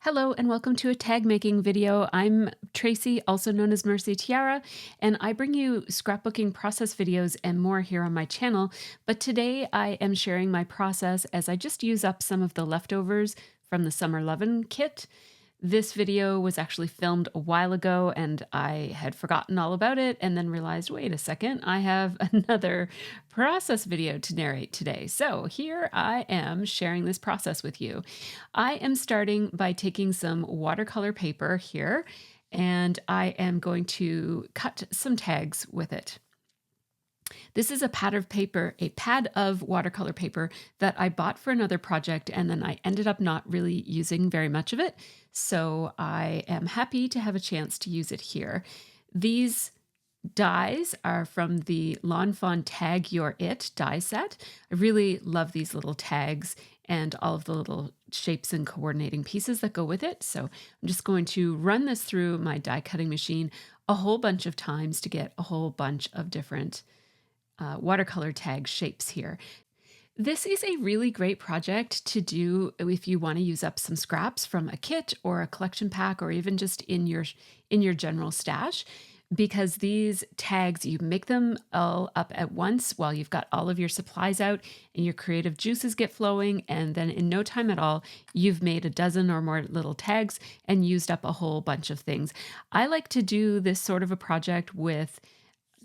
Hello and welcome to a tag making video. I'm Tracy, also known as MercyTiara, and I bring you scrapbooking process videos and more here on my channel. But today I am sharing my process as I just use up some of the leftovers from the Summer Lovin' kit. This video was actually filmed a while ago and I had forgotten all about it and then realized, wait a second, I have another process video to narrate today. So here I am sharing this process with you. I am starting by taking some watercolor paper here and I am going to cut some tags with it. This is a pad of watercolor paper that I bought for another project and then I ended up not really using very much of it. So I am happy to have a chance to use it here. These dies are from the Lawn Fawn Tag Your It die set. I really love these little tags and all of the little shapes and coordinating pieces that go with it. So I'm just going to run this through my die cutting machine a whole bunch of times to get a whole bunch of different watercolor tag shapes here. This is a really great project to do if you want to use up some scraps from a kit or a collection pack or even just in your general stash, because these tags, you make them all up at once while you've got all of your supplies out and your creative juices get flowing, and then in no time at all you've made a dozen or more little tags and used up a whole bunch of things. I like to do this sort of a project with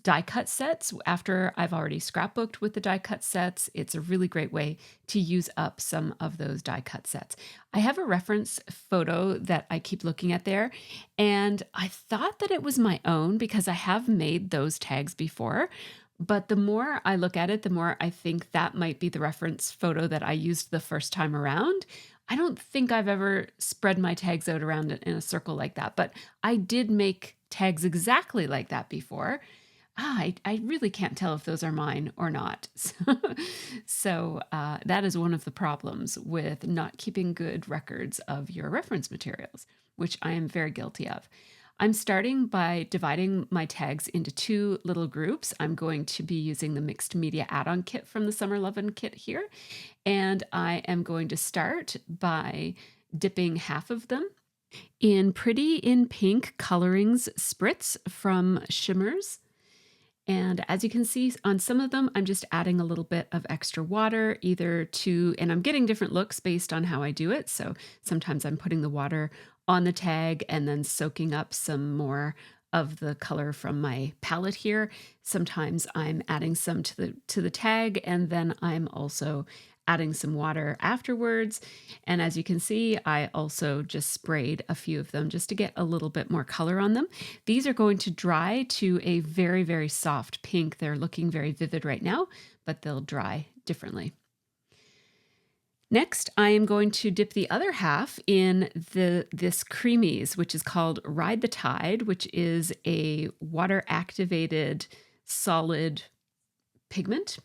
die cut sets after I've already scrapbooked with the die cut sets. It's a really great way to use up some of those die cut sets. I have a reference photo that I keep looking at there, and I thought that it was my own because I have made those tags before. But the more I look at it, the more I think that might be the reference photo that I used the first time around. I don't think I've ever spread my tags out around in a circle like that, but I did make tags exactly like that before. I really can't tell if those are mine or not. So that is one of the problems with not keeping good records of your reference materials, which I am very guilty of. I'm starting by dividing my tags into two little groups. I'm going to be using the mixed media add-on kit from the Summer Lovin' kit here. And I am going to start by dipping half of them in Pretty in Pink Colorings Spritz from Shimmers. And as you can see on some of them, I'm just adding a little bit of extra water and I'm getting different looks based on how I do it. So sometimes I'm putting the water on the tag and then soaking up some more of the color from my palette here. Sometimes I'm adding some to the tag, and then I'm also adding some water afterwards. And as you can see, I also just sprayed a few of them just to get a little bit more color on them. These are going to dry to a very, very soft pink. They're looking very vivid right now, but they'll dry differently. Next, I am going to dip the other half in this Creamies, which is called Ride the Tide, which is a water-activated solid pigment.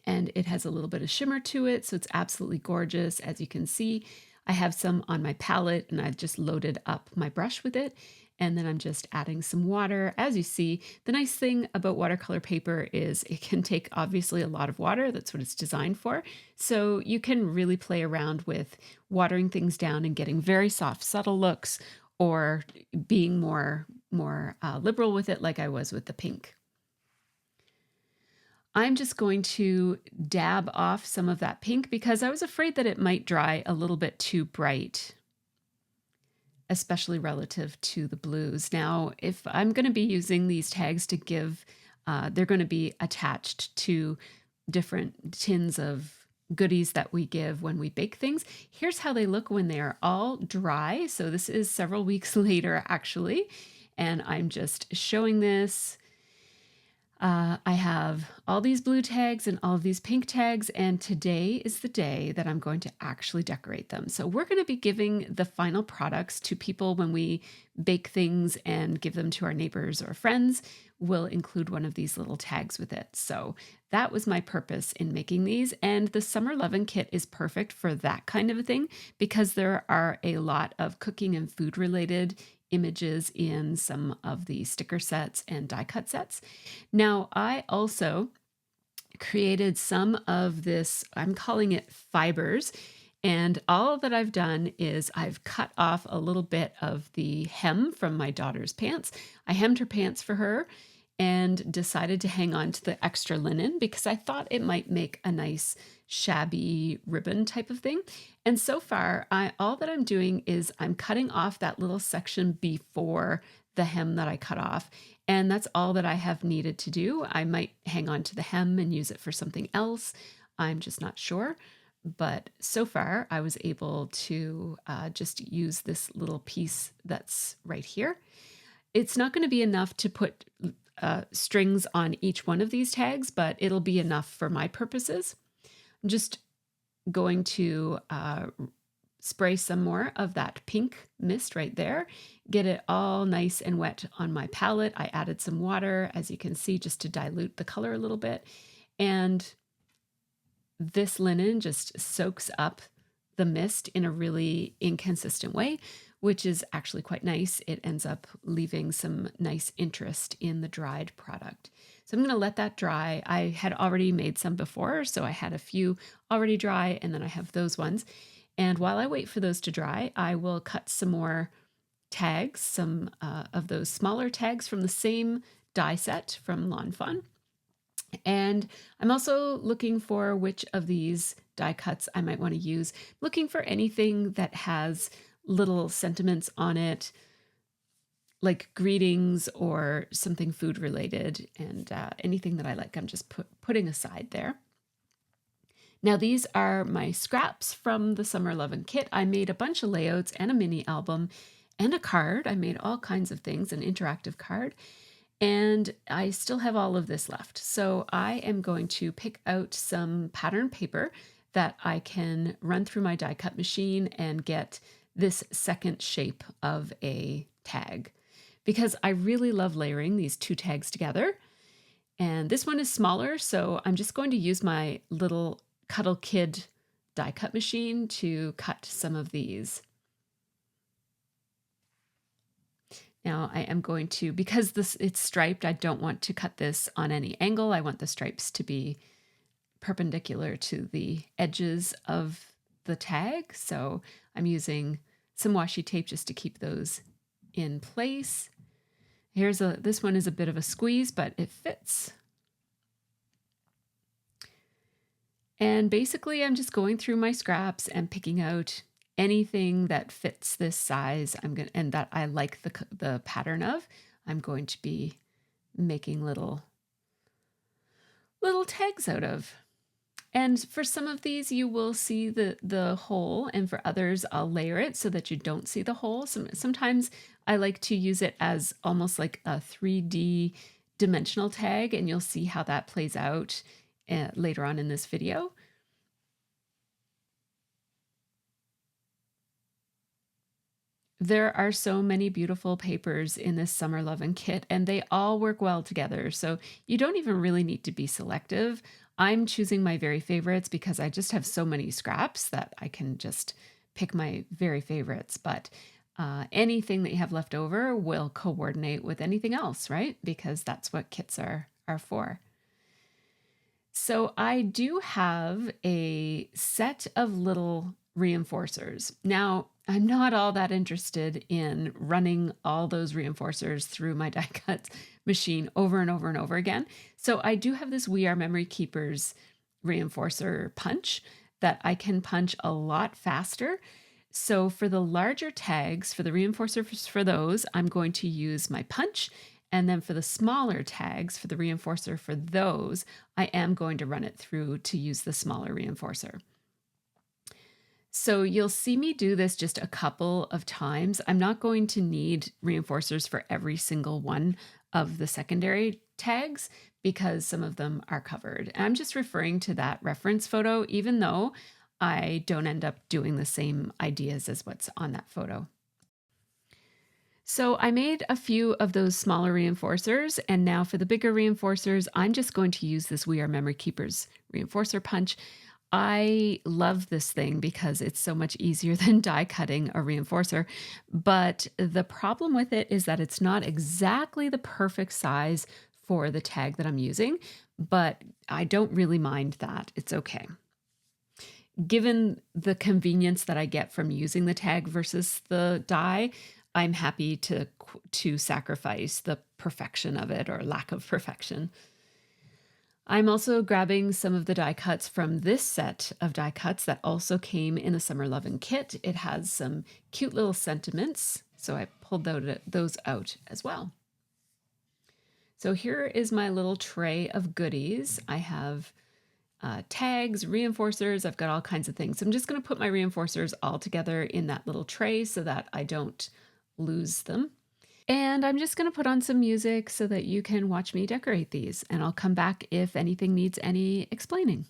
And it has a little bit of shimmer to it, so it's absolutely gorgeous. As you can see, I have some on my palette and I've just loaded up my brush with it. And then I'm just adding some water. As you see, the nice thing about watercolor paper is it can take obviously a lot of water. That's what it's designed for. So you can really play around with watering things down and getting very soft, subtle looks, or being more liberal with it like I was with the pink. I'm just going to dab off some of that pink because I was afraid that it might dry a little bit too bright, especially relative to the blues. Now, if I'm going to be using these tags to give, they're going to be attached to different tins of goodies that we give when we bake things. Here's how they look when they are all dry. So this is several weeks later, actually, and I'm just showing this. I have all these blue tags and all of these pink tags, and today is the day that I'm going to actually decorate them. So we're going to be giving the final products to people when we bake things and give them to our neighbors or friends. We'll include one of these little tags with it. So that was my purpose in making these, and the Summer Lovin' kit is perfect for that kind of a thing because there are a lot of cooking and food related images in some of the sticker sets and die cut sets. Now, I also created some of this, I'm calling it fibers, And all that I've done is I've cut off a little bit of the hem from my daughter's pants. I hemmed her pants for her and decided to hang on to the extra linen because I thought it might make a nice shabby ribbon type of thing. And so far, all that I'm doing is I'm cutting off that little section before the hem that I cut off. And that's all that I have needed to do. I might hang on to the hem and use it for something else. I'm just not sure. But so far, I was able to just use this little piece that's right here. It's not going to be enough to put strings on each one of these tags, but it'll be enough for my purposes. I'm just going to spray some more of that pink mist right there, get it all nice and wet on my palette. I added some water, as you can see, just to dilute the color a little bit. And this linen just soaks up the mist in a really inconsistent way, which is actually quite nice. It ends up leaving some nice interest in the dried product. So I'm going to let that dry. I had already made some before, so I had a few already dry, and then I have those ones. And while I wait for those to dry, I will cut some more tags, some of those smaller tags from the same die set from Lawn Fun. And I'm also looking for which of these die cuts I might want to use, looking for anything that has little sentiments on it, like greetings or something food related, and anything that I like, I'm just putting aside there. Now these are my scraps from the Summer Lovin' kit. I made a bunch of layouts and a mini album and a card. I made all kinds of things, an interactive card. And I still have all of this left. So I am going to pick out some pattern paper that I can run through my die cut machine and get this second shape of a tag, because I really love layering these two tags together. And this one is smaller, so I'm just going to use my little Cuddle Kid die cut machine to cut some of these. Now I am going to, because it's striped, I don't want to cut this on any angle. I want the stripes to be perpendicular to the edges of the tag. So I'm using some washi tape just to keep those in place. This one is a bit of a squeeze, but it fits. And basically I'm just going through my scraps and picking out anything that fits this size and that I like the pattern of. I'm going to be making little tags out of. And for some of these you will see the hole, and for others I'll layer it so that you don't see the hole. Sometimes I like to use it as almost like a 3D dimensional tag, and you'll see how that plays out later on in this video. There are so many beautiful papers in this Summer Lovin' kit, and they all work well together. So you don't even really need to be selective. I'm choosing my very favorites because I just have so many scraps that I can just pick my very favorites. But anything that you have left over will coordinate with anything else, right? Because that's what kits are for. So I do have a set of little reinforcers. Now, I'm not all that interested in running all those reinforcers through my die cut machine over and over and over again. So I do have this We Are Memory Keepers reinforcer punch that I can punch a lot faster. So for the larger tags, for the reinforcers for those, I'm going to use my punch. And then for the smaller tags, for the reinforcer for those, I am going to run it through to use the smaller reinforcer. So you'll see me do this just a couple of times. I'm not going to need reinforcers for every single one of the secondary tags because some of them are covered. And I'm just referring to that reference photo, even though I don't end up doing the same ideas as what's on that photo. So I made a few of those smaller reinforcers, and now for the bigger reinforcers, I'm just going to use this We Are Memory Keepers reinforcer punch. I love this thing because it's so much easier than die cutting a reinforcer, but the problem with it is that it's not exactly the perfect size for the tag that I'm using, but I don't really mind that. It's okay. given the convenience that I get from using the tag versus the die, I'm happy to sacrifice the perfection of it or lack of perfection. I'm also grabbing some of the die cuts from this set of die cuts that also came in a Summer Lovin' kit. It has some cute little sentiments, so I pulled those out as well. So here is my little tray of goodies. I have tags, reinforcers, I've got all kinds of things. So I'm just going to put my reinforcers all together in that little tray so that I don't lose them. And I'm just going to put on some music so that you can watch me decorate these, and I'll come back if anything needs any explaining.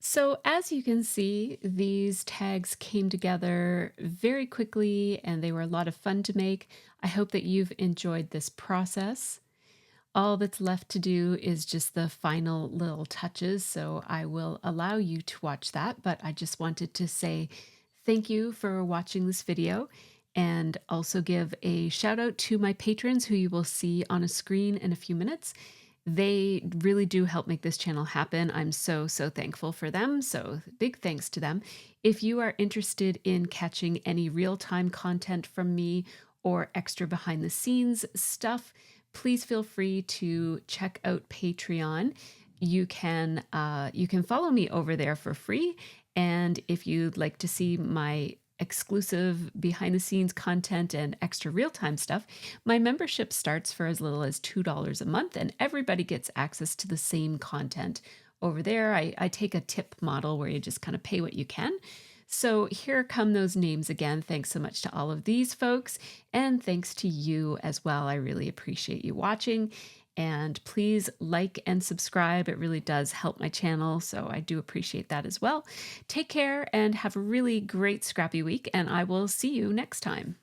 So as you can see, these tags came together very quickly and they were a lot of fun to make. I hope that you've enjoyed this process. All that's left to do is just the final little touches, so I will allow you to watch that, but I just wanted to say thank you for watching this video and also give a shout out to my patrons who you will see on a screen in a few minutes. They really do help make this channel happen. I'm so thankful for them. So big thanks to them. If you are interested in catching any real-time content from me or extra behind the scenes stuff, please feel free to check out Patreon. You can follow me over there for free. And if you'd like to see my exclusive behind the scenes content and extra real-time stuff, my membership starts for as little as $2 a month, and everybody gets access to the same content over there. I take a tip model where you just kind of pay what you can. So here come those names again. Thanks so much to all of these folks, and thanks to you as well. I really appreciate you watching. And please like and subscribe. It really does help my channel, so I do appreciate that as well. Take care and have a really great scrappy week, and I will see you next time.